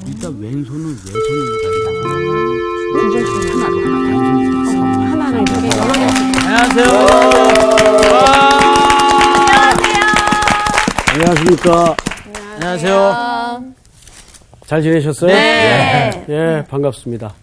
일단 왼손은 하나로 하나를 이렇게 여러 개. 안녕하세요. 안녕하십니까. 안녕하세요. 잘 지내셨어요? 네. 예, 반갑습니다.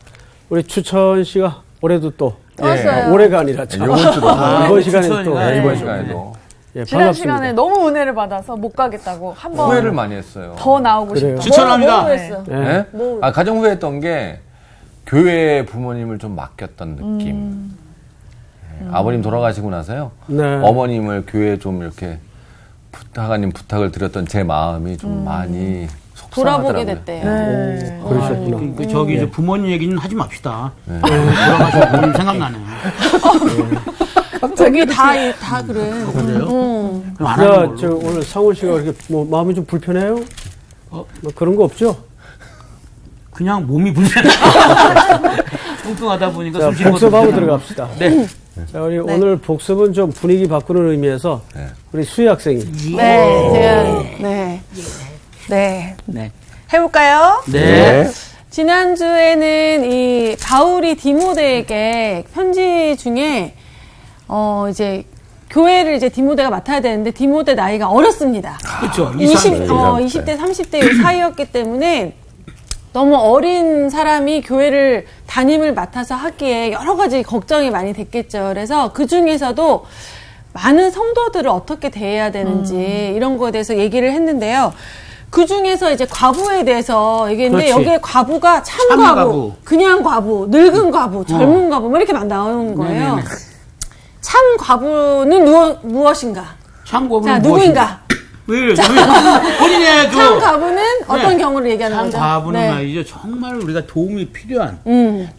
우리 추천 씨가 올해도 또 왔어요. 올해가 아니라 참. 이번 주도 이번 시간에 또 추천이네. 네, 이번 시간에도 예, 지난 반갑습니다. 시간에 너무 은혜를 받아서 못 가겠다고 한 번 후회를 많이 했어요. 더 나오고 그래요? 싶다. 추천합니다. 뭐 했어? 예. 네? 가장 후회했던 게 교회 부모님을 좀 맡겼던 느낌. 네, 아버님 돌아가시고 나서요. 네. 어머님을 교회에 좀 이렇게 하나님 부탁을 드렸던 제 마음이 좀 많이 돌아보게 속상하더라고요. 됐대요. 네. 그러셨구나. 저기 이제 부모님 얘기는 하지 맙시다. 돌아가신 부모님 생각나네요. 저기 다 그래. 그래요? 응. 그럼 안 하는 자, 걸로. 저 오늘 상훈 씨가 이렇게 뭐 마음이 좀 불편해요? 뭐 그런 거 없죠? 그냥 몸이 불편해. 뚱뚱하다 보니까 자, 숨 쉬는 것도 복습하고 불편하고. 들어갑시다. 네. 자, 우리 오늘 복습은 좀 분위기 바꾸는 의미에서 네. 우리 수희 학생이 네, 제가 네 네. 해볼까요? 네. 지난주에는 이 바울이 디모데에게 편지 중에 이제 교회를 이제 디모데가 맡아야 되는데 디모데 나이가 어렸습니다. 그렇죠. 20대, 30대 사이였기 때문에 너무 어린 사람이 교회를 담임을 맡아서 하기에 여러 가지 걱정이 많이 됐겠죠. 그래서 그 중에서도 많은 성도들을 어떻게 대해야 되는지 이런 거에 대해서 얘기를 했는데요. 그 중에서 이제 과부에 대해서 얘기했는데 그렇지. 여기에 과부가 참 참 과부, 과부. 그냥 과부, 늙은 과부, 젊은 과부 뭐 이렇게 나오는 거예요. 네네네. 참 과부는 무엇인가? 참고는 자, 누구인가? 왜 이래? 본인의 그 참 과부는 어떤 네. 경우를 얘기하는 참 거죠? 과부는 네. 말이죠. 정말 우리가 도움이 필요한,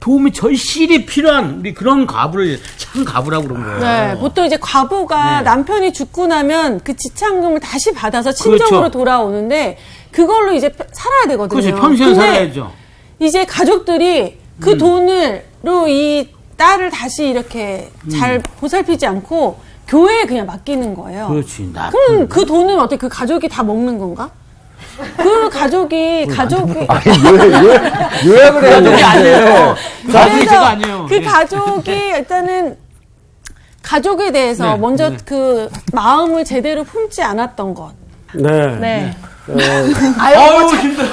도움이 절실히 필요한 우리 그런 과부를 참 과부라고 그런 거예요. 네, 보통 이제 과부가 네. 남편이 죽고 나면 그 지참금을 다시 받아서 친정으로 그렇죠. 돌아오는데 그걸로 이제 살아야 되거든요. 그렇지, 평생 근데 살아야죠. 이제 가족들이 그 돈으로 이 딸을 다시 이렇게 잘 보살피지 않고 교회에 그냥 맡기는 거예요. 그렇지. 그럼 그 돈은 어떻게 그 가족이 다 먹는 건가? 그 가족이 요약을 해야 그게 아니에요. 되는데. 가족이가 아니에요. 그 예. 가족이 일단은 가족에 대해서 네, 먼저 네. 그 마음을 제대로 품지 않았던 것. 네. 네. 아유, 힘들어.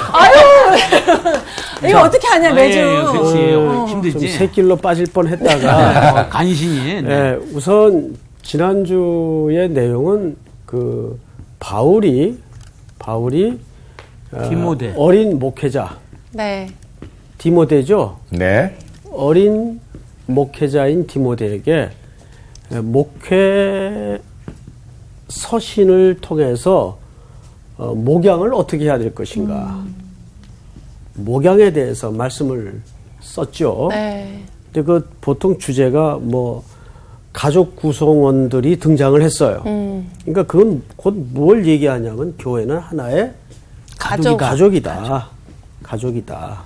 이거 어떻게 하냐 매주. 그렇지. 좀 힘들지. 새길로 빠질 뻔 했다가 간신히. 네. 예, 우선 지난주의 내용은 그 바울이 디모데. 어린 목회자 네. 디모데죠. 네. 어린 목회자인 디모데에게 목회 서신을 통해서 목양을 어떻게 해야 될 것인가. 목양에 대해서 말씀을 썼죠. 네. 근데 그 보통 주제가 뭐 가족 구성원들이 등장을 했어요. 그러니까 그건 곧 뭘 얘기하냐면 교회는 하나의 가족이다. 가족이다.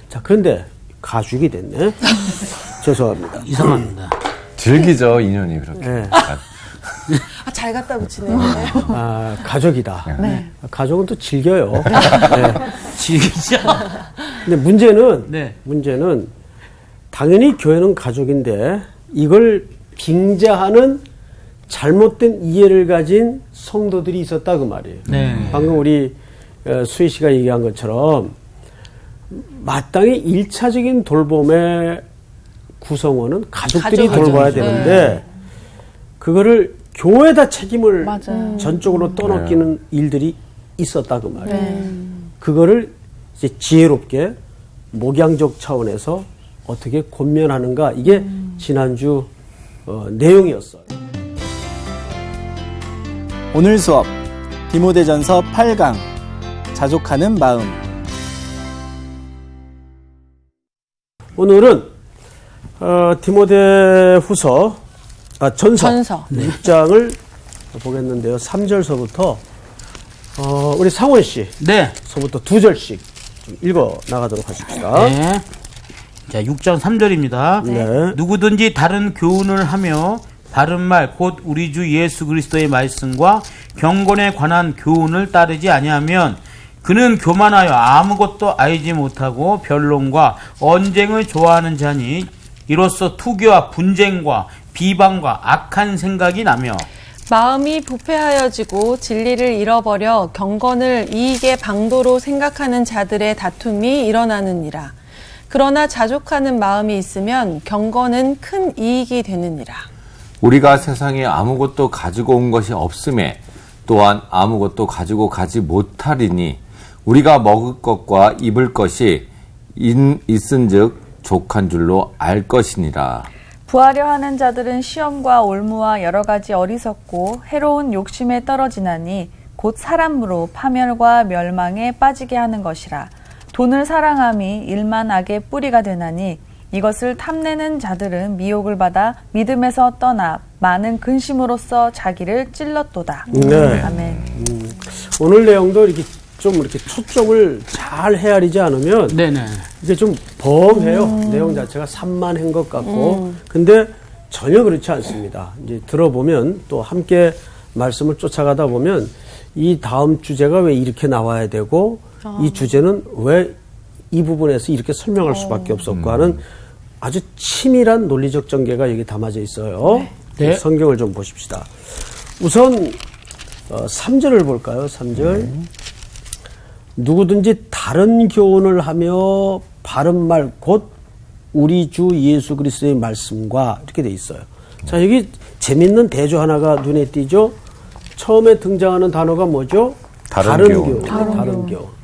자, 그런데 가죽이 됐네. 죄송합니다. 이상합니다. 즐기죠, 인연이 그렇게. 네. 아, 잘 갖다 붙이네요. 가족이다. 네. 가족은 또 즐겨요. 네. 즐기지 않아. 근데 문제는 네. 당연히 교회는 가족인데 이걸 빙자하는 잘못된 이해를 가진 성도들이 있었다 그 말이에요. 네. 방금 우리 수희 씨가 얘기한 것처럼 마땅히 1차적인 돌봄의 구성원은 가족들이 가족이죠. 돌봐야 네. 되는데 그거를 교회에다 책임을 맞아요. 전적으로 떠넘기는 일들이 있었다 그 말이에요. 네. 그거를 이제 지혜롭게 목양적 차원에서 어떻게 권면하는가 이게 지난주 내용이었어요. 오늘 수업 디모데전서 8강 자족하는 마음. 오늘은 디모데후서 전서. 6장을 보겠는데요. 3절서부터 우리 상원 씨 네. 서부터 2절씩 좀 읽어 나가도록 하십시다. 네. 자, 6장 3절입니다. 네. 누구든지 다른 교훈을 하며 바른 말 곧 우리 주 예수 그리스도의 말씀과 경건에 관한 교훈을 따르지 아니하면 그는 교만하여 아무것도 알지 못하고 변론과 언쟁을 좋아하는 자니 이로써 투기와 분쟁과 비방과 악한 생각이 나며 마음이 부패하여지고 진리를 잃어버려 경건을 이익의 방도로 생각하는 자들의 다툼이 일어나느니라. 그러나 자족하는 마음이 있으면 경건은 큰 이익이 되느니라. 우리가 세상에 아무것도 가지고 온 것이 없음에 또한 아무것도 가지고 가지 못하리니 우리가 먹을 것과 입을 것이 있은즉 족한 줄로 알 것이니라. 부하려 하는 자들은 시험과 올무와 여러 가지 어리석고 해로운 욕심에 떨어지나니 곧 사람으로 파멸과 멸망에 빠지게 하는 것이라. 돈을 사랑함이 일만 악의 뿌리가 되나니 이것을 탐내는 자들은 미혹을 받아 믿음에서 떠나 많은 근심으로써 자기를 찔렀도다. 네. 아멘. 오늘 내용도 이렇게 좀 이렇게 초점을 잘 헤아리지 않으면 네네. 이게 좀 범해요. 내용 자체가 산만한 것 같고. 근데 전혀 그렇지 않습니다. 이제 들어보면 또 함께 말씀을 쫓아가다 보면 이 다음 주제가 왜 이렇게 나와야 되고 이 주제는 왜 이 부분에서 이렇게 설명할 수밖에 없었고 하는 아주 치밀한 논리적 전개가 여기 담아져 있어요. 네. 성경을 좀 보십시다. 우선 3절을 볼까요? 3절. 누구든지 다른 교훈을 하며 바른 말 곧 우리 주 예수 그리스도의 말씀과 이렇게 돼 있어요. 자, 여기 재밌는 대조 하나가 눈에 띄죠. 처음에 등장하는 단어가 뭐죠? 다른 교훈. 다른 교훈.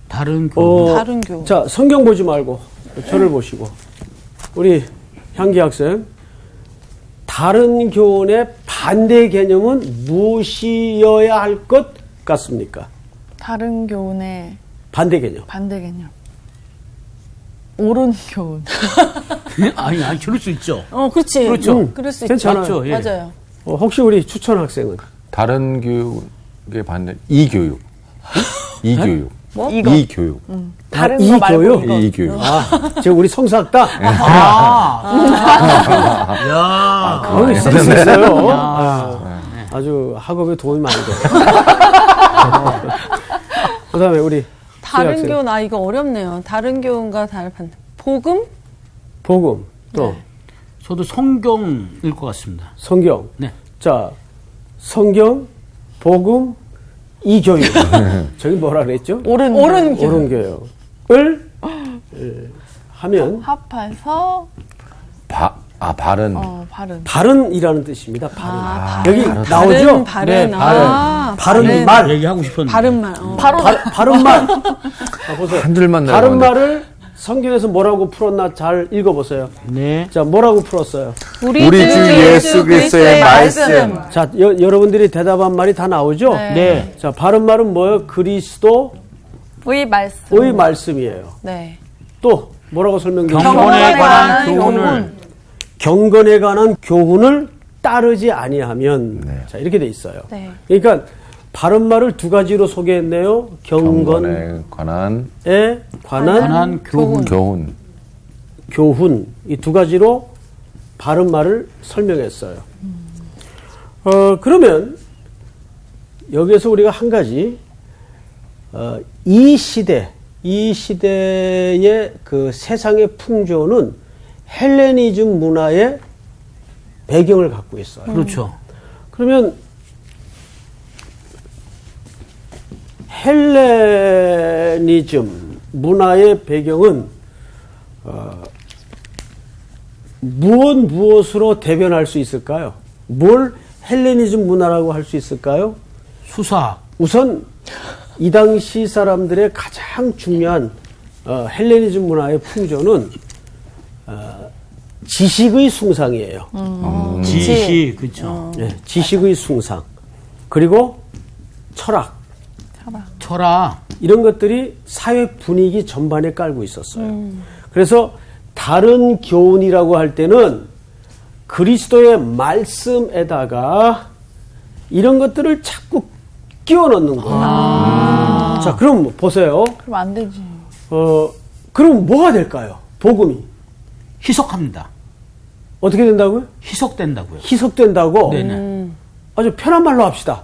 다른 교훈. 다른 교훈. 자, 성경 보지 말고 저를 보시고 우리 향기 학생, 다른 교훈의 반대 개념은 무엇이어야 할 것 같습니까? 다른 교훈의 반대 개념. 반대 개념. 옳은 교훈. 아니, 그럴 수 있죠. 그렇지. 그렇죠. 그럴 수 있죠. 괜찮아요. 맞죠? 예. 맞아요. 혹시 우리 추천 학생은? 다른 교육의 반대 이교육. 이교육. 뭐? 이교육. 다른 이 거 말고 교육? 이거. 이교육. 지금 우리 성사학당? 야. 거기 센스 있어요. 아주 학업에 도움이 많이 돼요. 그 다음에 우리 다른 학생. 교훈, 이거 어렵네요. 다른 교훈과 다른 반대. 복음? 복음, 또 네. 저도 성경일 것 같습니다. 성경. 네. 자, 성경, 복음, 이교육. 저기 뭐라 그랬죠? 옳은 교훈. 옳은 교육을 하면 합해서 바른. 바른. 바른이라는 뜻입니다. 바른. 여기 바른, 나오죠? 바른. 네, 바른. 바른 말. 얘기하고 싶었는데. 바른 말. 바른 말. 보세요. 한 줄만 바른 내려가네. 말을 성경에서 뭐라고 풀었나 잘 읽어보세요. 네. 자, 뭐라고 풀었어요? 우리 우리 주 예수 그리스도의 말씀. 자, 여러분들이 대답한 말이 다 나오죠? 네. 자, 바른 말은 뭐예요? 그리스도의 의 말씀. 말씀이에요. 네. 또 뭐라고 설명드렸죠? 경건에 관한 교훈을. 경건에 관한 교훈을 따르지 아니하면 자, 이렇게 돼 있어요. 네. 그러니까 바른 말을 두 가지로 소개했네요. 경건에 경건에 관한 교훈. 교훈. 이 두 가지로 바른 말을 설명했어요. 그러면 여기에서 우리가 한 가지 이 시대의 그 세상의 풍조는 헬레니즘 문화의 배경을 갖고 있어요. 그렇죠. 그러면 헬레니즘 문화의 배경은 무엇으로 대변할 수 있을까요? 뭘 헬레니즘 문화라고 할 수 있을까요? 수사. 우선 이 당시 사람들의 가장 중요한 헬레니즘 문화의 풍조는 지식의 숭상이에요. 지식. 그렇죠. 네, 지식의 숭상. 그리고 철학. 철학. 이런 것들이 사회 분위기 전반에 깔고 있었어요. 그래서 다른 교훈이라고 할 때는 그리스도의 말씀에다가 이런 것들을 자꾸 끼워 넣는 거예요. 자, 그럼 보세요. 그럼 안 되지. 그럼 뭐가 될까요? 복음이. 희석합니다. 어떻게 된다고요? 희석된다고요. 희석된다고? 네네. 아주 편한 말로 합시다.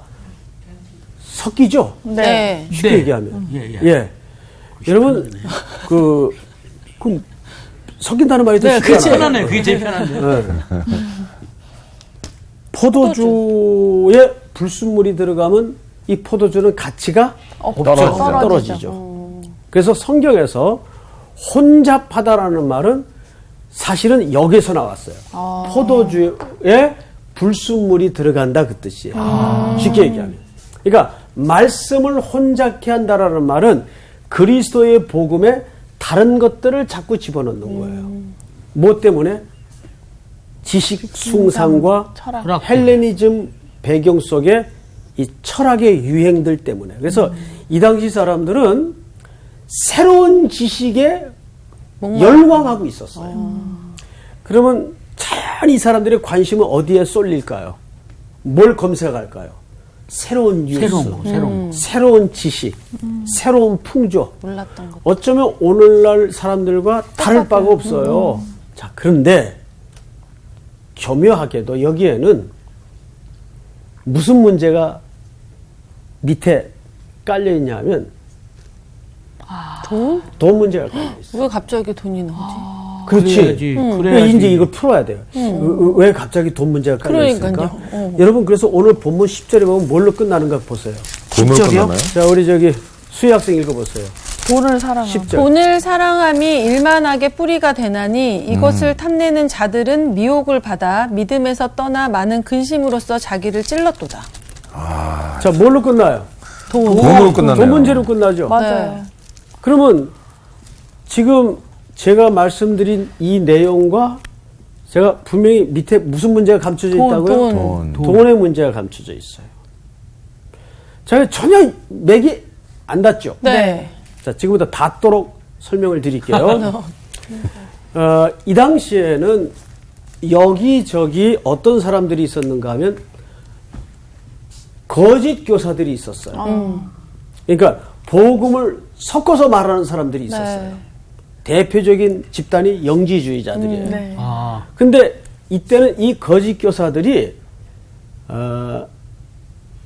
섞이죠? 네. 쉽게 네. 얘기하면. 예. 여러분, 그 섞인다는 말이 더 네, 쉽잖아요. 그치. 편하네요. 그게 제일 편한데. 네. 포도주에 불순물이 들어가면 이 포도주는 가치가 떨어지죠. 그래서 성경에서 혼잡하다라는 말은 사실은 여기서 나왔어요. 포도주에 불순물이 들어간다 그 뜻이에요. 쉽게 얘기하면. 그러니까 말씀을 혼잡케 한다라는 말은 그리스도의 복음에 다른 것들을 자꾸 집어넣는 거예요. 뭐 때문에? 지식 숭상과 철학. 헬레니즘 배경 속에 이 철학의 유행들 때문에. 그래서 이 당시 사람들은 새로운 지식에 열광하고 있었어요. 그러면 자연 이 사람들의 관심은 어디에 쏠릴까요? 뭘 검색할까요? 새로운 뉴스, 새로운 지식, 새로운 풍조. 몰랐던 것. 어쩌면 오늘날 사람들과 다를 바가 없어요. 자, 그런데 교묘하게도 여기에는 무슨 문제가 밑에 깔려 있냐면 돈? 돈 문제가 깔려 있어요. 왜 갑자기 돈이 나오지? 그렇지. 그래야지. 그러니까 이제 이걸 풀어야 돼요. 왜 갑자기 돈 문제가 깔려 있을까? 그러니까요. 여러분 그래서 오늘 본문 10절에 보면 뭘로 끝나는가 보세요. 돈으로 10절이요? 끝나나요? 자, 우리 저기 수희 학생 읽어보세요. 돈을 사랑하고 10절. 돈을 사랑함이 일만하게 뿌리가 되나니 이것을 탐내는 자들은 미혹을 받아 믿음에서 떠나 많은 근심으로써 자기를 찔렀도다. 자, 뭘로 끝나요? 돈으로 끝나네요. 돈 문제로 끝나죠. 맞아요. 그러면 지금 제가 말씀드린 이 내용과 제가 분명히 밑에 무슨 문제가 감춰져 있다고요? 돈의 문제가 감춰져 있어요. 제가 전혀 맥이 안 닿죠? 네. 자, 지금부터 닿도록 설명을 드릴게요. 이 당시에는 여기저기 어떤 사람들이 있었는가 하면 거짓 교사들이 있었어요. 그러니까 복음을 섞어서 말하는 사람들이 있었어요. 네. 대표적인 집단이 영지주의자들이에요. 네. 아, 근데 이때는 이 거짓 교사들이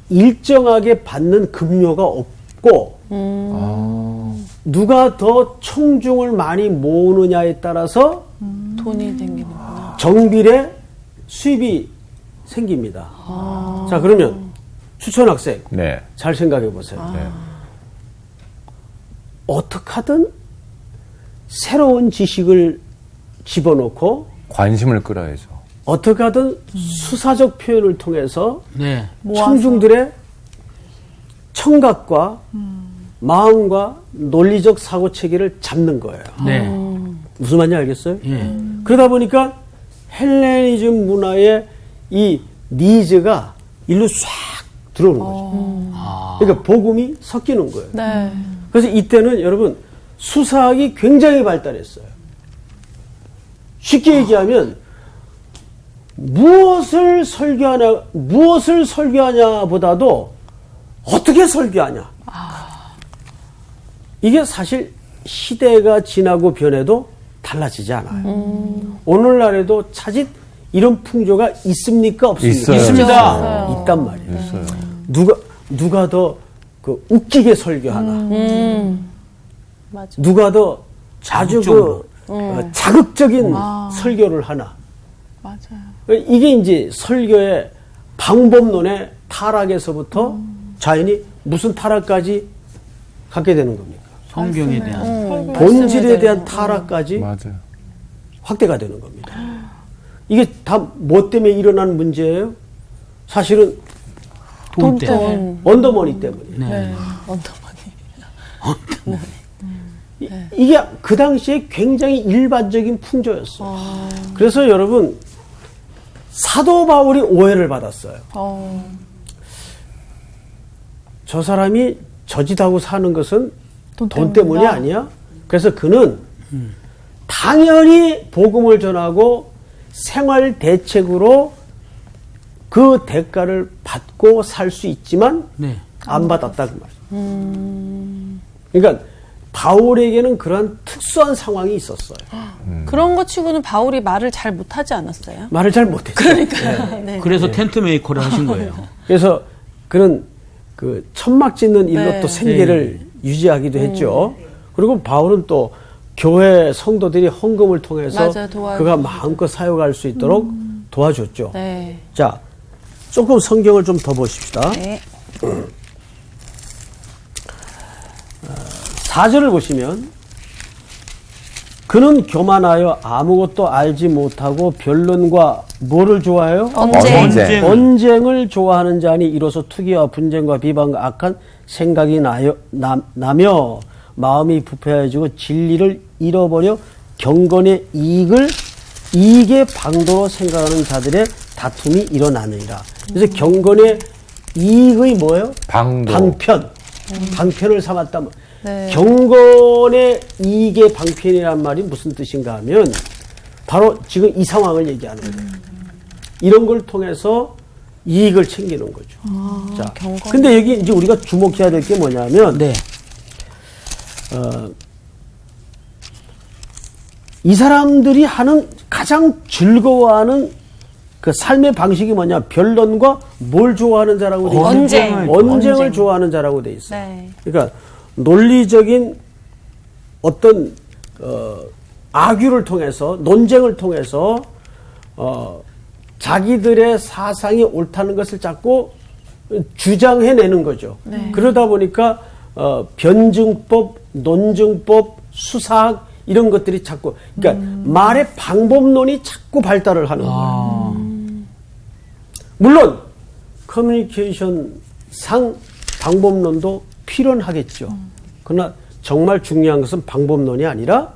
일정하게 받는 급료가 없고 누가 더 청중을 많이 모으느냐에 따라서 돈이 생기는구나. 정빌의 수입이 생깁니다. 자, 그러면 추천 학생 네. 잘 생각해 보세요. 네. 어떻게 하든 새로운 지식을 집어넣고 관심을 끌어야죠. 어떻게 하든 수사적 표현을 통해서 네. 청중들의 청각과 마음과 논리적 사고 체계를 잡는 거예요. 네. 무슨 말인지 알겠어요? 예. 그러다 보니까 헬레니즘 문화의 이 니즈가 일로 싹 들어오는 거죠. 그러니까 복음이 섞이는 거예요. 네. 그래서 이때는 여러분 수사학이 굉장히 발달했어요. 쉽게 얘기하면 무엇을 설교하냐보다도 어떻게 설교하냐. 이게 사실 시대가 지나고 변해도 달라지지 않아요. 오늘날에도 차짓 이런 풍조가 있습니까? 없습니까? 있어요. 있습니다. 있단 말이에요. 있어요. 누가 더 그 웃기게 설교하나. 맞아. 누가 더 아주 자극적으로. 자극적인 설교를 하나. 맞아요. 이게 이제 설교의 방법론의 타락에서부터 자연히 무슨 타락까지 갖게 되는 겁니까? 성경에 대한. 본질에 대한 타락까지 맞아요. 확대가 되는 겁니다. 이게 다 뭐 때문에 일어나는 문제예요? 사실은 돈 때문에. 언더머니 때문에. 네. 이게 그 당시에 굉장히 일반적인 풍조였어요. 그래서 여러분 사도 바울이 오해를 받았어요. 저 사람이 저짓하고 사는 것은 돈 때문이 아니야? 그래서 그는 당연히 복음을 전하고 생활 대책으로 그 대가를 받고 살 수 있지만 네. 안 받았다 그 말이에요. 그러니까 바울에게는 그런 특수한 상황이 있었어요. 그런 것 치고는 바울이 말을 잘 못하지 않았어요? 말을 잘 못했죠. 그러니까요. 네. 그래서 텐트 메이커를 하신 거예요. 그래서 그런 그 천막 짓는 일로 네. 또 생계를 유지하기도 했죠. 그리고 바울은 또 교회 성도들이 헌금을 통해서 맞아요, 도와주죠. 그가 마음껏 사역할 수 있도록 도와줬죠. 네. 자, 조금 성경을 좀 더 보십시다. 네. 4절을 보시면 그는 교만하여 아무것도 알지 못하고 변론과 뭐를 좋아해요? 언쟁. 언쟁을 좋아하는 자니 이로써 투기와 분쟁과 비방과 악한 생각이 나며 마음이 부패해지고 진리를 잃어버려 경건의 이익의 방도로 생각하는 자들의 다툼이 일어나느니라. 그래서 경건의 이익의 뭐예요? 방도. 방편을 삼았다면 네. 경건의 이익의 방편이란 말이 무슨 뜻인가 하면 바로 지금 이 상황을 얘기하는 거예요. 이런 걸 통해서 이익을 챙기는 거죠. 자, 경건. 근데 여기 이제 우리가 주목해야 될 게 뭐냐면 네. 이 사람들이 하는 가장 즐거워하는 그 삶의 방식이 뭐냐? 변론과 뭘 좋아하는 자라고 돼 있어요? 언쟁. 언쟁을 좋아하는 자라고 돼 있어요. 네. 그러니까 논리적인 어떤 악유를 통해서 논쟁을 통해서 자기들의 사상이 옳다는 것을 자꾸 주장해내는 거죠. 그러다 보니까 변증법, 논증법, 수사학 이런 것들이 자꾸 그러니까 말의 방법론이 자꾸 발달을 하는 거예요. 물론 커뮤니케이션 상 방법론도 필요하겠죠. 그러나 정말 중요한 것은 방법론이 아니라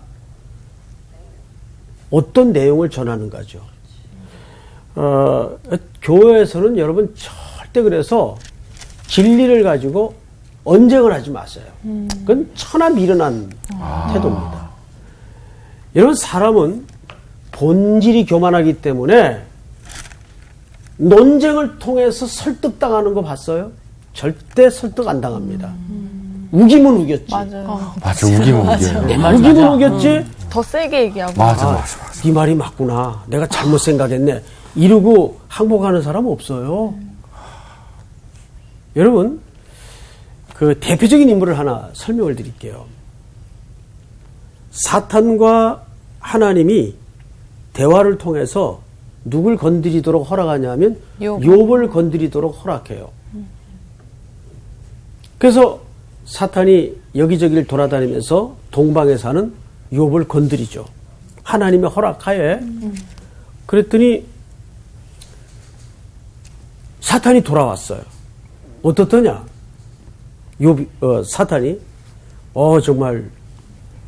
어떤 내용을 전하는가죠. 교회에서는 여러분 절대 그래서 진리를 가지고 언쟁을 하지 마세요. 그건 천하미련한 태도입니다. 여러분 사람은 본질이 교만하기 때문에 논쟁을 통해서 설득당하는 거 봤어요? 절대 설득 안 당합니다. 우기면 우겼지. 맞아요. 맞아, 우기면 우겨요. 내 말이 우기면 맞아. 우겼지. 더 세게 얘기하고. 맞아. 네 말이 맞구나. 내가 잘못 생각했네. 이러고 항복하는 사람 없어요. 여러분, 그 대표적인 인물을 하나 설명을 드릴게요. 사탄과 하나님이 대화를 통해서 누굴 건드리도록 허락하냐면 욥을 건드리도록 허락해요. 그래서 사탄이 여기저기를 돌아다니면서 동방에 사는 욥을 건드리죠. 하나님의 허락하에. 그랬더니 사탄이 돌아왔어요. 어떻더냐? 사탄이 정말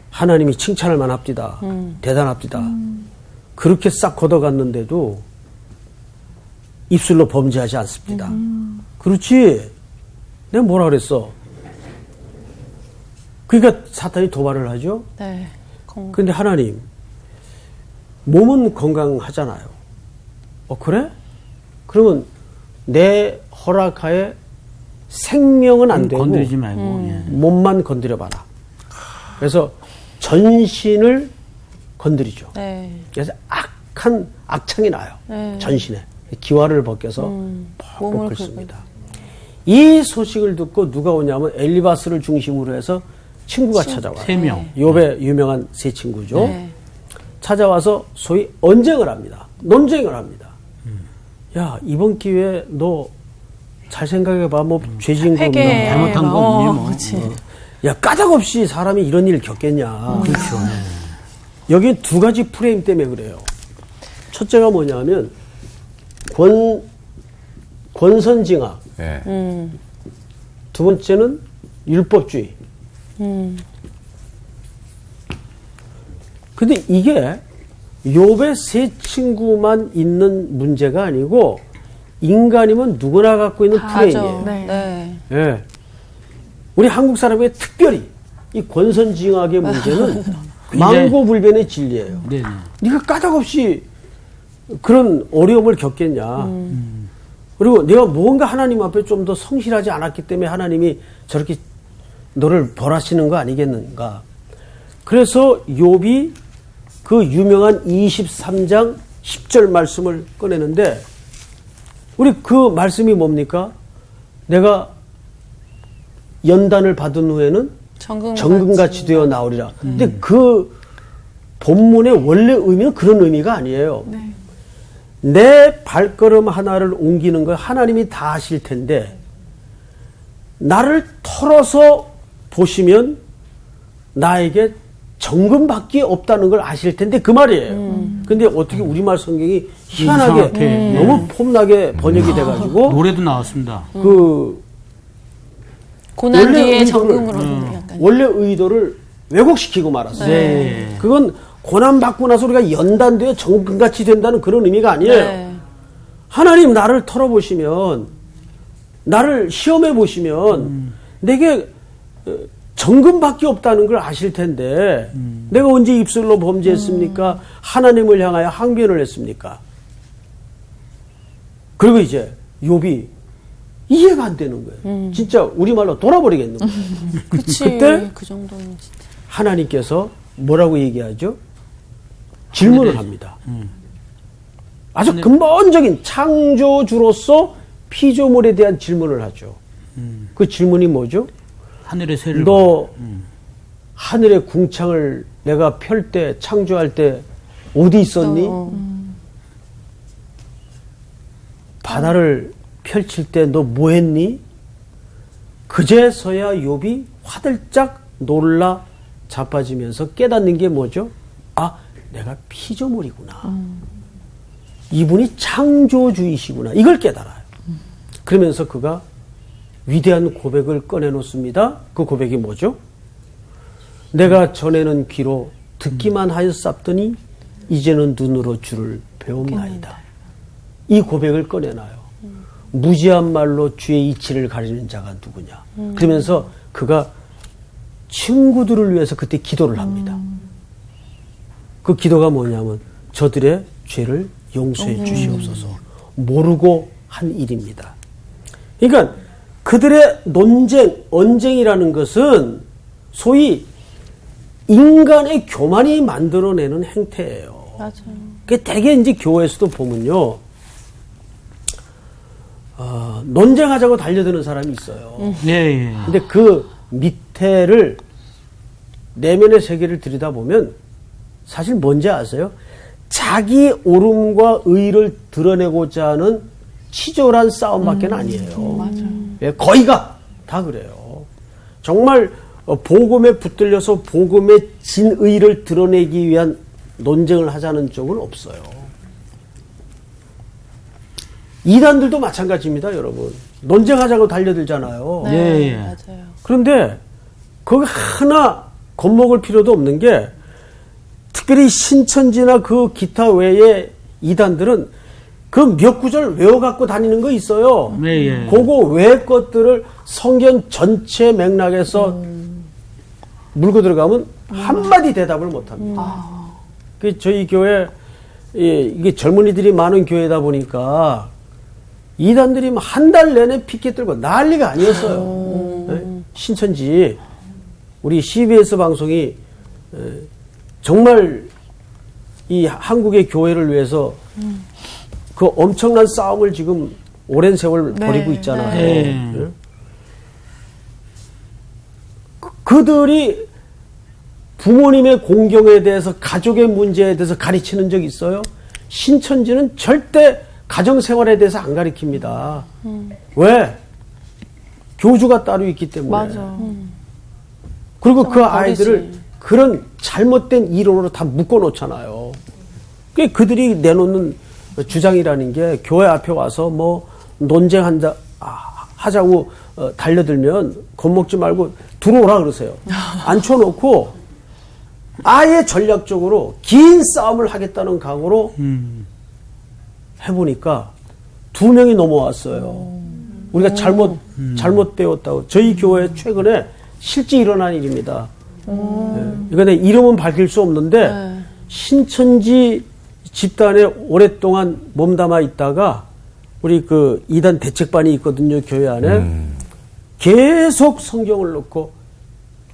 하나님이 칭찬할 만합디다. 대단합디다. 그렇게 싹 걷어갔는데도 입술로 범죄하지 않습니다. 그렇지. 내가 뭐라 그랬어? 그러니까 사탄이 도발을 하죠. 네. 근데 하나님, 몸은 건강하잖아요. 그래? 그러면 내 허락하에 생명은 안 되고 건드리지 말고. 예. 몸만 건드려봐라. 그래서 전신을 건드리죠. 네. 그래서 악창이 나요. 네. 전신에. 기와를 벗겨서 몸을 퍽퍽 긁습니다. 이 소식을 듣고 누가 오냐면 엘리바스를 중심으로 해서 친구가 찾아와요. 3명. 욥의 유명한 세 친구죠. 네. 찾아와서 소위 언쟁을 합니다. 논쟁을 합니다. 야, 이번 기회에 너 잘 생각해봐. 뭐 죄진 거 없나? 회개. 잘못한 거 없니, 뭐. 그치. 야, 까닭없이 사람이 이런 일을 겪겠냐. 그렇죠. 여기 두 가지 프레임 때문에 그래요. 첫째가 뭐냐면 권선징악. 네. 두 번째는 율법주의. 근데 이게 욥의 세 친구만 있는 문제가 아니고 인간이면 누구나 갖고 있는 프레임이에요. 네. 네. 예. 우리 한국 사람에게 특별히 이 권선징악의 문제는 망고불변의 진리예요. 네네. 네가 까닭없이 그런 어려움을 겪겠냐. 그리고 내가 뭔가 하나님 앞에 좀 더 성실하지 않았기 때문에 하나님이 저렇게 너를 벌하시는 거 아니겠는가. 그래서 욥이 그 유명한 23장 10절 말씀을 꺼내는데 우리 그 말씀이 뭡니까? 내가 연단을 받은 후에는 정금같이 되어 나오리라. 근데 그 본문의 원래 의미는 그런 의미가 아니에요. 네. 내 발걸음 하나를 옮기는 걸 하나님이 다 하실 텐데 나를 털어서 보시면 나에게 정금밖에 없다는 걸 아실 텐데 그 말이에요. 근데 어떻게 우리말 성경이 희한하게 너무 폼나게 번역이 돼가지고 노래도 나왔습니다. 그 고난 원래 뒤에 의도를, 정금으로 약간. 원래 의도를 왜곡시키고 말았어요. 네. 그건 고난 받고 나서 우리가 연단되어 정금같이 된다는 그런 의미가 아니에요. 네. 하나님 나를 털어보시면 나를 시험해 보시면 내게 정금밖에 없다는 걸 아실 텐데 내가 언제 입술로 범죄했습니까? 하나님을 향하여 항변을 했습니까? 그리고 이제 욥이 이해가 안 되는 거예요. 진짜 우리말로 돌아버리겠는 거예요. 그치. 그때 그 정도는 진짜. 하나님께서 뭐라고 얘기하죠? 질문을 합니다. 아주 근본적인 창조주로서 피조물에 대한 질문을 하죠. 그 질문이 뭐죠? 하늘의 새를 너 하늘의 궁창을 내가 펼 때 창조할 때 어디 있었니? 바다를 펼칠 때 너 뭐 했니? 그제서야 욥이 화들짝 놀라 자빠지면서 깨닫는 게 뭐죠? 아, 내가 피조물이구나. 이분이 창조주이시구나. 이걸 깨달아요. 그러면서 그가 위대한 고백을 꺼내놓습니다. 그 고백이 뭐죠? 내가 전에는 귀로 듣기만 하였사더니 이제는 눈으로 주를 배움나이다. 이 고백을 꺼내놔요. 무지한 말로 주의 이치를 가리는 자가 누구냐. 그러면서 그가 친구들을 위해서 그때 기도를 합니다. 그 기도가 뭐냐면 저들의 죄를 용서해 주시옵소서. 모르고 한 일입니다. 그러니까 그들의 논쟁, 언쟁이라는 것은 소위 인간의 교만이 만들어내는 행태예요. 맞아요. 그 대개 이제 교회에서도 보면요, 논쟁하자고 달려드는 사람이 있어요. 예, 예. 근데 그 밑에를 내면의 세계를 들여다보면 사실 뭔지 아세요? 자기 옳음과 의를 드러내고자 하는 치졸한 싸움밖에 아니에요. 맞아요. 예, 거의가 다 그래요. 정말 복음에 붙들려서 복음의 진의를 드러내기 위한 논쟁을 하자는 쪽은 없어요. 이단들도 마찬가지입니다, 여러분. 논쟁하자고 달려들잖아요. 네, 예, 예. 맞아요. 그런데 거기 하나 겁먹을 필요도 없는 게 특별히 신천지나 그 기타 외의 이단들은 그 몇 구절 외워갖고 다니는 거 있어요. 예, 예. 그거 외 것들을 성경 전체 맥락에서 물고 들어가면 한마디 대답을 못합니다. 그 저희 교회 이게 젊은이들이 많은 교회다 보니까 이단들이 한 달 내내 피켓 들고 난리가 아니었어요. 네? 신천지 우리 CBS 방송이 정말 이 한국의 교회를 위해서 그 엄청난 싸움을 지금 오랜 세월 벌이고 있잖아요. 네. 네? 그들이 부모님의 공경에 대해서 가족의 문제에 대해서 가르치는 적 있어요? 신천지는 절대 가정생활에 대해서 안 가르칩니다. 왜? 교주가 따로 있기 때문에. 맞아. 그리고 그 버리지. 아이들을 그런 잘못된 이론으로 다 묶어놓잖아요. 그게 그들이 내놓는 주장이라는 게 교회 앞에 와서 뭐 논쟁한다 하자고 달려들면 겁먹지 말고 들어오라 그러세요. 앉혀놓고 아예 전략적으로 긴 싸움을 하겠다는 각오로 해보니까 2명이 넘어왔어요. 우리가 잘못 배웠다고. 저희 교회 최근에 실제 일어난 일입니다. 이거 내 이름은 밝힐 수 없는데 네. 신천지 집단에 오랫동안 몸담아 있다가 우리 그 이단 대책반이 있거든요, 교회 안에. 계속 성경을 놓고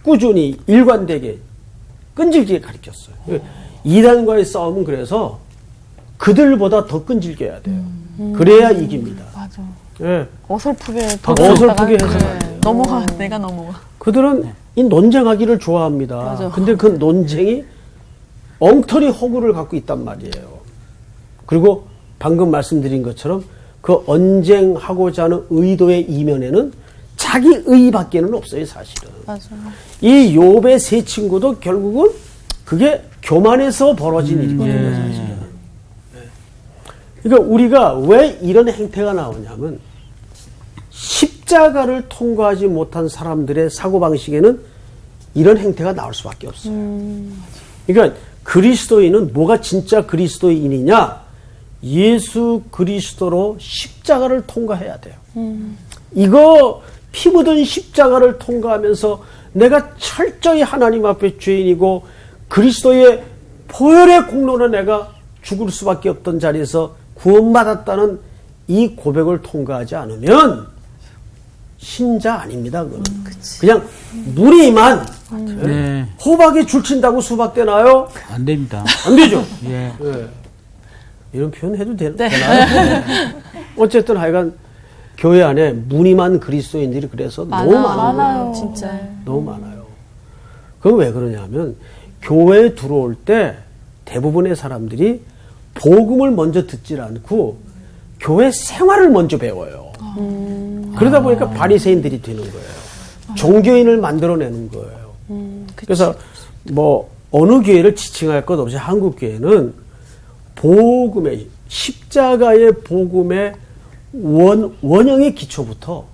꾸준히 일관되게 끈질기게 가르쳤어요. 이단과의 싸움은 그래서 그들보다 더 끈질게 해야 돼요. 그래야 이깁니다. 맞아. 예. 어설프게 어설프게 해서 네. 넘어가. 내가 넘어가. 그들은 이 논쟁하기를 좋아합니다. 맞아. 근데 그 논쟁이 엉터리 허구를 갖고 있단 말이에요. 그리고 방금 말씀드린 것처럼 그 언쟁하고자 하는 의도의 이면에는 자기 의밖에는 없어요, 사실은. 맞아. 이 욥의 세 친구도 결국은 그게 교만에서 벌어진 일이거든요, 사실은. 그러니까 우리가 왜 이런 행태가 나오냐면 십자가를 통과하지 못한 사람들의 사고방식에는 이런 행태가 나올 수밖에 없어요. 그러니까 그리스도인은 뭐가 진짜 그리스도인이냐? 예수 그리스도로 십자가를 통과해야 돼요. 이거 피 묻은 십자가를 통과하면서 내가 철저히 하나님 앞에 죄인이고 그리스도의 보혈의 공로로 내가 죽을 수밖에 없던 자리에서 구원받았다는 이 고백을 통과하지 않으면 신자 아닙니다. 그거는. 그냥 무리만 네. 호박에 줄 친다고 수박 되나요? 안 됩니다. 안 되죠. 예. 예. 이런 표현 해도 되나요? 어쨌든 하여간 교회 안에 무늬만 그리스도인들이 그래서 너무 많아요. 진짜. 너무 많아요. 그건 왜 그러냐면 교회에 들어올 때 대부분의 사람들이 복음을 먼저 듣질 않고 교회 생활을 먼저 배워요. 그러다 보니까 바리새인들이 되는 거예요. 종교인을 만들어내는 거예요. 그래서 뭐 어느 교회를 지칭할 것 없이 한국 교회는 복음의 십자가의 복음의 원형의 기초부터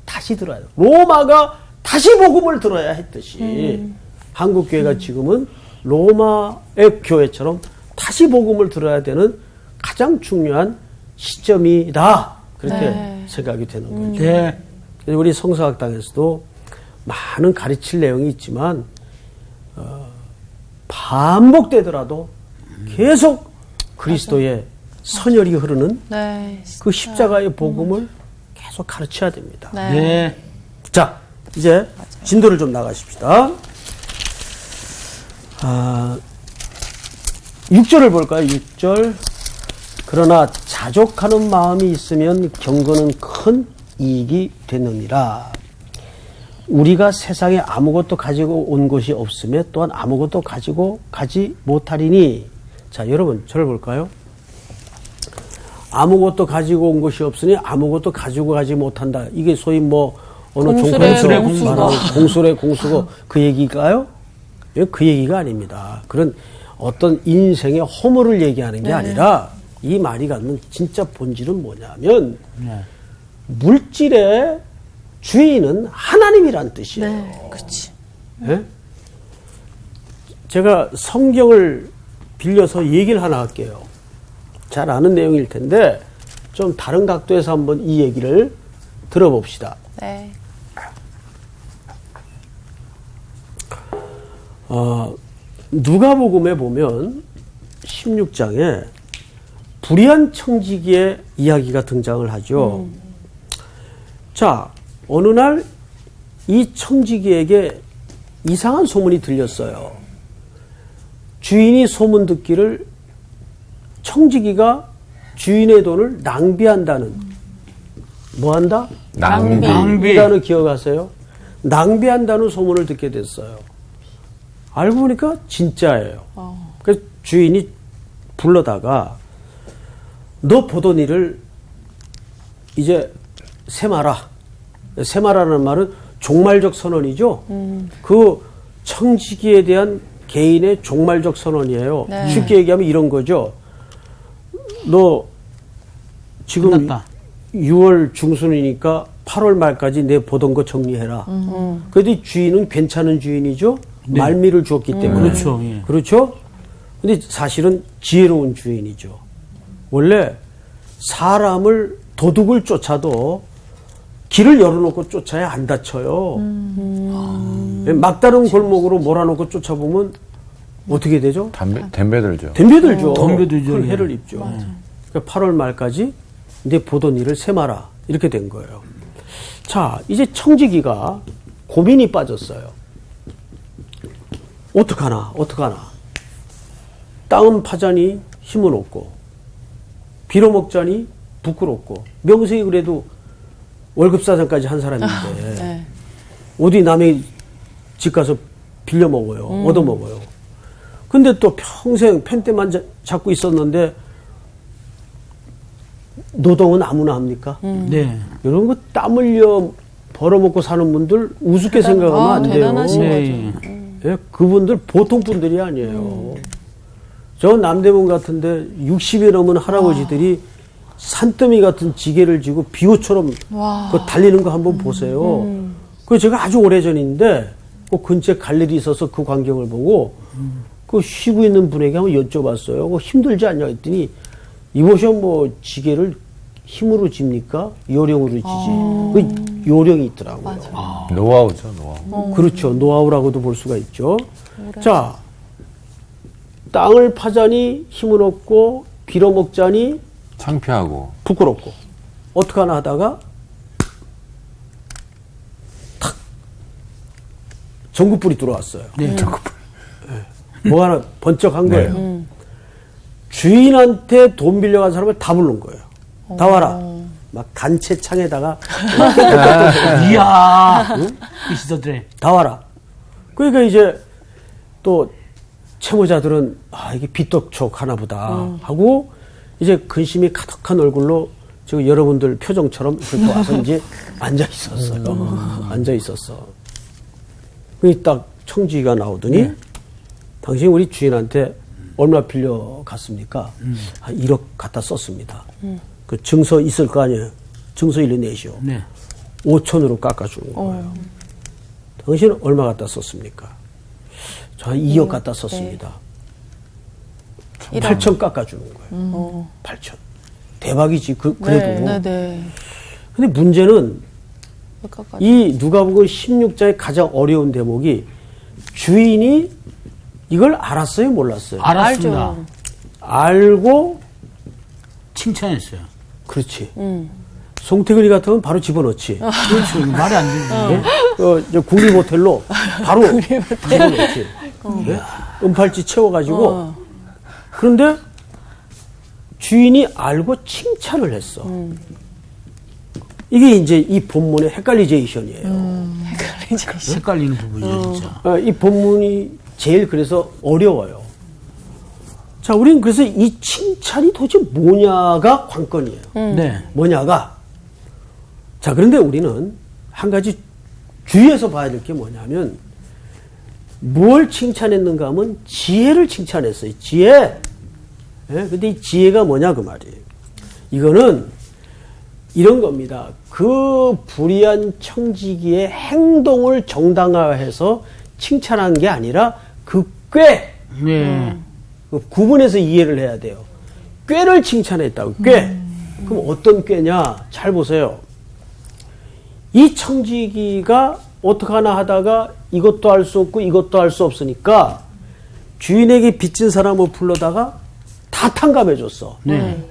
다시 들어야 돼요. 로마가 다시 복음을 들어야 했듯이 한국 교회가 지금은 로마의 교회처럼 다시 복음을 들어야 되는 가장 중요한 시점이다. 그렇게 생각이 되는 거죠. 네. 그래서 우리 성서학당에서도 많은 가르칠 내용이 있지만 반복되더라도 계속 그리스도의 선혈이 흐르는 네. 그 십자가의 복음을 계속 가르쳐야 됩니다. 네. 네. 자, 이제 진도를 좀 나가십시다. 6절을 볼까요? 6절. 그러나 자족하는 마음이 있으면 경건은 큰 이익이 되느니라. 우리가 세상에 아무것도 가지고 온 것이 없음에 또한 아무것도 가지고 가지 못하리니. 자, 여러분 저를 볼까요? 아무것도 가지고 온 것이 없으니 아무것도 가지고 가지 못한다. 이게 소위 뭐 어느 종편에서 말하는 공술의 공수고 그 얘기일까요? 그 얘기가 아닙니다. 그런 어떤 인생의 허물을 얘기하는 게 아니라 이 말이 갖는 진짜 본질은 뭐냐면 물질의 주인은 하나님이란 뜻이에요. 네. 그렇지. 예? 제가 성경을 빌려서 얘기를 하나 할게요. 잘 아는 내용일 텐데 좀 다른 각도에서 한번 이 얘기를 들어봅시다. 네. 누가복음에 보면 16장에 불의한 청지기의 이야기가 등장을 하죠. 자, 어느 날 이 청지기에게 이상한 소문이 들렸어요. 주인이 소문 듣기를 청지기가 주인의 돈을 낭비한다는, 뭐한다? 낭비. 이 단어 기억하세요? 낭비한다는 소문을 듣게 됐어요. 알고 보니까 진짜예요. 그래서 주인이 불러다가 너 보던 일을 이제 세마라. 세마라는 말은 종말적 선언이죠. 그 청지기에 대한 개인의 종말적 선언이에요. 네. 쉽게 얘기하면 이런 거죠. 너 지금 끝났다. 6월 중순이니까 8월 말까지 내 보던 거 정리해라. 그래도 주인은 괜찮은 주인이죠. 네. 말미를 주었기 때문에. 그렇죠. 예. 그렇죠? 근데 사실은 지혜로운 주인이죠. 원래 사람을 도둑을 쫓아도 길을 열어놓고 쫓아야 안 다쳐요. 막다른 골목으로 몰아놓고 쫓아보면 어떻게 되죠? 덤벼들죠. 덤벼들죠. 덤벼들죠. 큰 예. 해를 입죠. 그러니까 8월 말까지 내 보던 일을 세마라. 이렇게 된 거예요. 자, 이제 청지기가 고민이 빠졌어요. 어떡하나. 땅은 파자니 힘은 없고, 빌어먹자니 부끄럽고, 명색이 그래도 월급사장까지 한 사람인데, 네. 어디 남의 집 가서 빌려 먹어요. 얻어 먹어요. 근데 또 평생 펜대만 잡고 있었는데, 노동은 아무나 합니까? 네. 이런 거 땀 흘려 벌어먹고 사는 분들 우습게 생각하면 안 돼요. 대단하신 네. 거죠. 예, 그분들 보통 분들이 아니에요. 저 남대문 같은데 60이 넘은 할아버지들이 산더미 같은 지게를 쥐고 비호처럼 그 달리는 거 한번 보세요. 그 제가 아주 오래전인데 그 근처에 갈 일이 있어서 그 광경을 보고 그 쉬고 있는 분에게 한번 여쭤봤어요. 그 힘들지 않냐 했더니 이것이 뭐 지게를 힘으로 집니까? 요령으로 지지. 그 요령이 있더라고요. 노하우죠, 노하우. 그렇죠. 노하우라고도 볼 수가 있죠. 자, 땅을 파자니 힘은 없고 빌어먹자니 창피하고. 부끄럽고 어떻게 하나 하다가 탁 전구불이 들어왔어요. 네. 뭐 하나 번쩍한 거예요. 주인한테 돈 빌려간 사람을 다 부른 거예요. 다 와라. 막 단체창에다가 이야. 그 시절에. 다 와라. 그러니까 이제 또 채무자들은 이게 빚덕촉 하나 보다 하고 이제 근심이 가득한 얼굴로 지금 여러분들 표정처럼 그렇게 와서 이제 앉아 있었어요. 앉아 있었어. 그게 딱 청지기가 나오더니 당신 우리 주인한테 얼마 빌려갔습니까? 1억 갖다 썼습니다. 그 증서 있을 거 아니에요. 증서 일러내시오. 네. 5천으로 깎아주는 거예요. 당신은 얼마 갖다 썼습니까? 저 2억 갖다 썼습니다. 8천 깎아주는 거예요. 8천. 대박이지. 그래도. 네. 근데 문제는 몇까지? 이 누가복음 16장의 가장 어려운 대목이 주인이 이걸 알았어요, 몰랐어요? 알았습니다. 알고, 칭찬했어요. 그렇지. 송태근이 같으면 바로 집어넣지. 그렇죠. 이거 말이 안 되네. 저 국립호텔로 바로 집어넣지. 네? 은팔찌 채워가지고. 그런데 주인이 알고 칭찬을 했어. 이게 이제 이 본문의 헷갈리제이션이에요. 헷갈리는 부분이죠, 진짜. 이 본문이 제일 그래서 어려워요. 자, 우리는 그래서 이 칭찬이 도대체 뭐냐가 관건이에요. 네. 뭐냐가. 자, 그런데 우리는 한 가지 주의해서 봐야 될 게 뭐냐면 뭘 칭찬했는가 하면 지혜를 칭찬했어요. 지혜. 예? 근데 이 지혜가 뭐냐 그 말이에요. 이거는 이런 겁니다. 그 불의한 청지기의 행동을 정당화해서 칭찬한 게 아니라 그 꾀. 네. 그 구분해서 이해를 해야 돼요. 꾀를 칭찬했다고. 꾀. 그럼 어떤 꾀냐? 잘 보세요. 이 청지기가 어떻게 하나 하다가 이것도 할 수 없고 이것도 할 수 없으니까 주인에게 빚진 사람을 불러다가 다 탕감해 줬어. 네.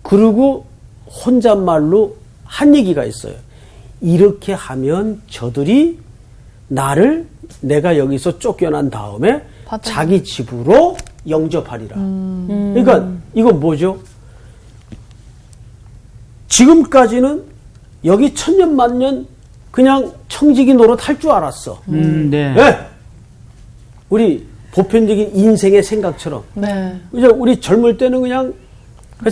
그리고 혼잣말로 한 얘기가 있어요. 이렇게 하면 저들이 나를 내가 여기서 쫓겨난 다음에 자기 집으로 영접하리라. 그러니까 이건 뭐죠? 지금까지는 여기 천년만년 그냥 청지기 노릇 할 줄 알았어. 네. 네. 우리 보편적인 인생의 생각처럼. 네. 이제 우리 젊을 때는 그냥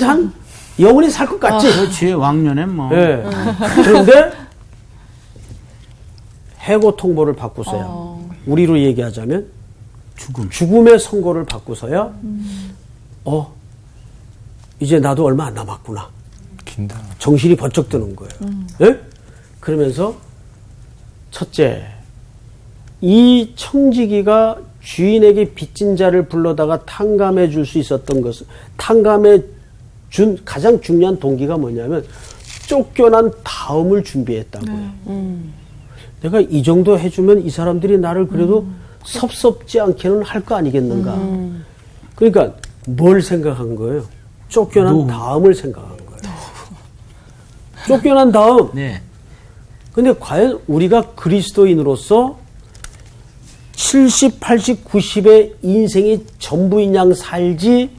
한 영원히 살 것 같지. 그렇지. 왕년에 뭐. 네. 그런데 해고 통보를 바꾸세요. 우리로 얘기하자면 죽음의 선고를 바꾸서야 이제 나도 얼마 안 남았구나. 긴다. 정신이 번쩍 드는 거예요. 네? 그러면서 첫째, 이 청지기가 주인에게 빚진 자를 불러다가 탕감해 줄 수 있었던 것은 탕감해 준 가장 중요한 동기가 뭐냐면 쫓겨난 다음을 준비했다고요. 내가 이 정도 해주면 이 사람들이 나를 그래도 섭섭지 않게는 할 거 아니겠는가. 그러니까 뭘 생각한 거예요? 쫓겨난 다음을 생각한 거예요. 쫓겨난 다음. 네. 근데 과연 우리가 그리스도인으로서 70, 80, 90의 인생이 전부인 양 살지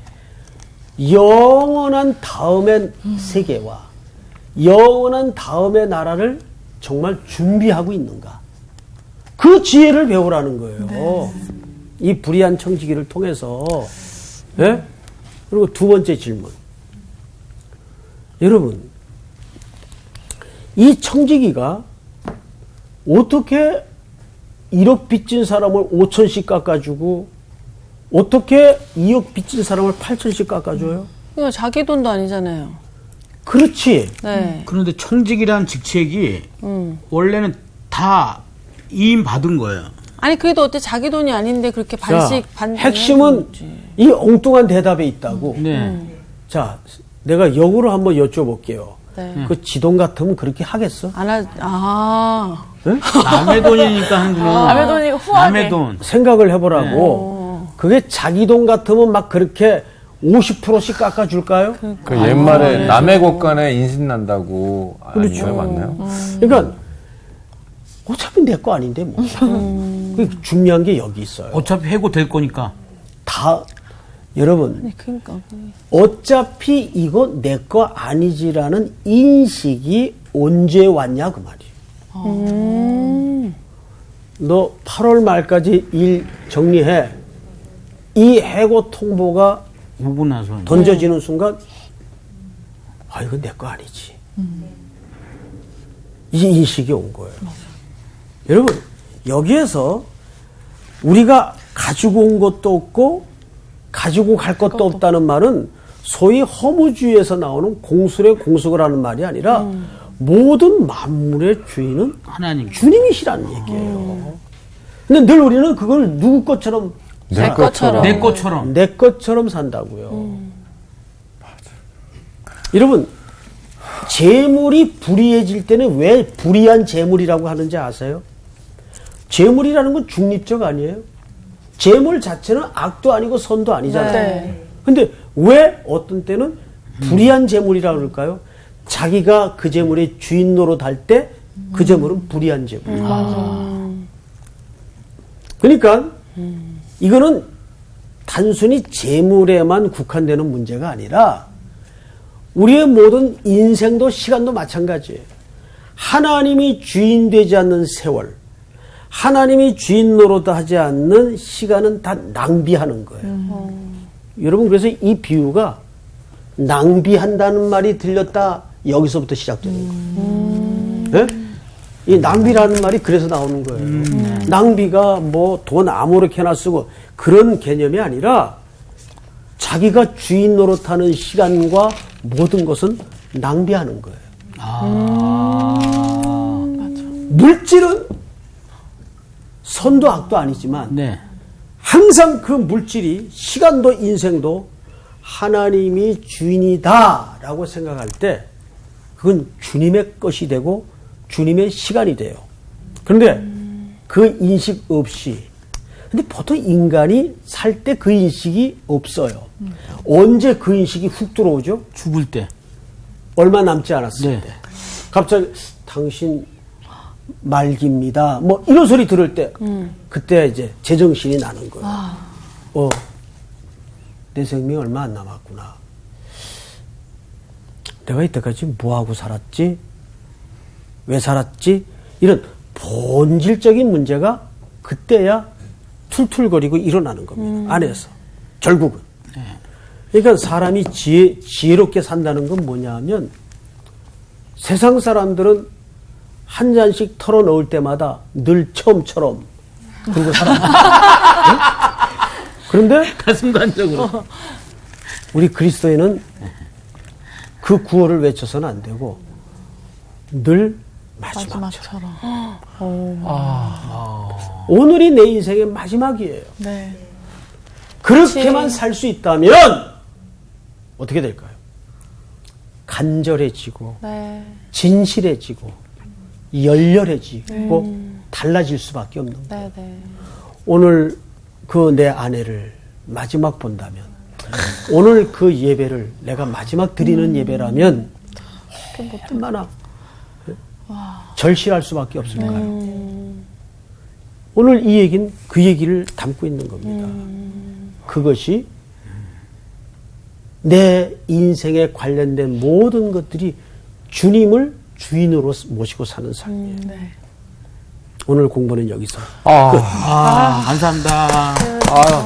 영원한 다음의 세계와 영원한 다음의 나라를 정말 준비하고 있는가? 그 지혜를 배우라는 거예요. 이 불의한 청지기를 통해서. 예? 그리고 두 번째 질문. 여러분, 이 청지기가 어떻게 1억 빚진 사람을 5천씩 깎아주고 어떻게 2억 빚진 사람을 8천씩 깎아줘요? 이거 자기 돈도 아니잖아요. 그렇지. 네. 그런데 청직이라는 직책이 원래는 다 이임받은 거예요. 아니 그래도 어때 자기 돈이 아닌데 그렇게 반씩 반. 핵심은 이 엉뚱한 대답에 있다고. 네. 자, 내가 역으로 한번 여쭤볼게요. 네. 그 지돈 같으면 그렇게 하겠어? 안 하. 아. 네? 남의 돈이니까 하는구나. 남의 돈이니까 후하게. 남의 돈. 생각을 해보라고. 그게 자기 돈 같으면 막 그렇게 50%씩 깎아줄까요? 그 옛말에 남의 곳간에 인신 난다고 아니면 맞나요? 그러니까 어차피 내 거 아닌데 뭐. 그 중요한 게 여기 있어요. 어차피 해고될 거니까. 다 여러분 그러니까. 어차피 이거 내 거 아니지라는 인식이 언제 왔냐 그 말이에요. 너 8월 말까지 일 정리해. 이 해고 통보가 오고 나서. 던져지는 순간 아 이거 내 거 아니지. 이 인식이 온 거예요. 여러분 여기에서 우리가 가지고 온 것도 없고 가지고 갈 것도 없다는 말은 소위 허무주의에서 나오는 공술의 공수를 하는 말이 아니라 모든 만물의 주인은 하나님. 주님이시라는 얘기예요. 근데 늘 우리는 그걸 누구 것처럼 내 것처럼. 내 것처럼. 내 것처럼 산다고요. 여러분 재물이 불의해질 때는 왜 불의한 재물이라고 하는지 아세요? 재물이라는 건 중립적 아니에요? 재물 자체는 악도 아니고 선도 아니잖아요. 네. 근데 왜 어떤 때는 불의한 재물이라고 그럴까요? 자기가 그 재물의 주인 노릇할 때 그 재물은 불의한 재물. 그러니까 이거는 단순히 재물에만 국한되는 문제가 아니라 우리의 모든 인생도 시간도 마찬가지예요. 하나님이 주인 되지 않는 세월, 하나님이 주인 노릇하지 않는 시간은 다 낭비하는 거예요. 여러분 그래서 이 비유가 낭비한다는 말이 들렸다 여기서부터 시작되는 거예요. 네? 이 낭비라는 말이 그래서 나오는 거예요. 낭비가 뭐 돈 아무렇게나 쓰고 그런 개념이 아니라 자기가 주인 노릇하는 시간과 모든 것은 낭비하는 거예요. 물질은 선도 악도 아니지만 네. 항상 그 물질이 시간도 인생도 하나님이 주인이다라고 생각할 때 그건 주님의 것이 되고 주님의 시간이 돼요. 그런데 그 인식 없이 근데 보통 인간이 살 때 그 인식이 없어요. 언제 그 인식이 훅 들어오죠? 죽을 때. 얼마 남지 않았을 네. 때. 갑자기 당신 말기입니다. 뭐 이런 소리 들을 때 그때 이제 제정신이 나는 거예요. 내 생명이 얼마 안 남았구나. 내가 이때까지 뭐하고 살았지? 왜 살았지? 이런 본질적인 문제가 그때야 툴툴거리고 일어나는 겁니다. 안에서. 결국은. 그러니까 사람이 지혜롭게 산다는 건 뭐냐 하면 세상 사람들은 한 잔씩 털어 넣을 때마다 늘 처음처럼 그러고 살아요. 그런데 가슴관적으로. 우리 그리스도인은 그 구호를 외쳐서는 안 되고 늘 마지막처럼. 오늘이 내 인생의 마지막이에요. 네. 그렇게만 살 수 있다면 어떻게 될까요? 간절해지고 네. 진실해지고 열렬해지고 달라질 수밖에 없는 거예요. 네. 네. 오늘 그 내 아내를 마지막 본다면 오늘 그 예배를 내가 마지막 드리는 예배라면 얼마나 절실할 수밖에 없을까요? 오늘 이 얘기는 그 얘기를 담고 있는 겁니다. 그것이 내 인생에 관련된 모든 것들이 주님을 주인으로 모시고 사는 삶이에요. 오늘 공부는 여기서 끝. 감사합니다. 아,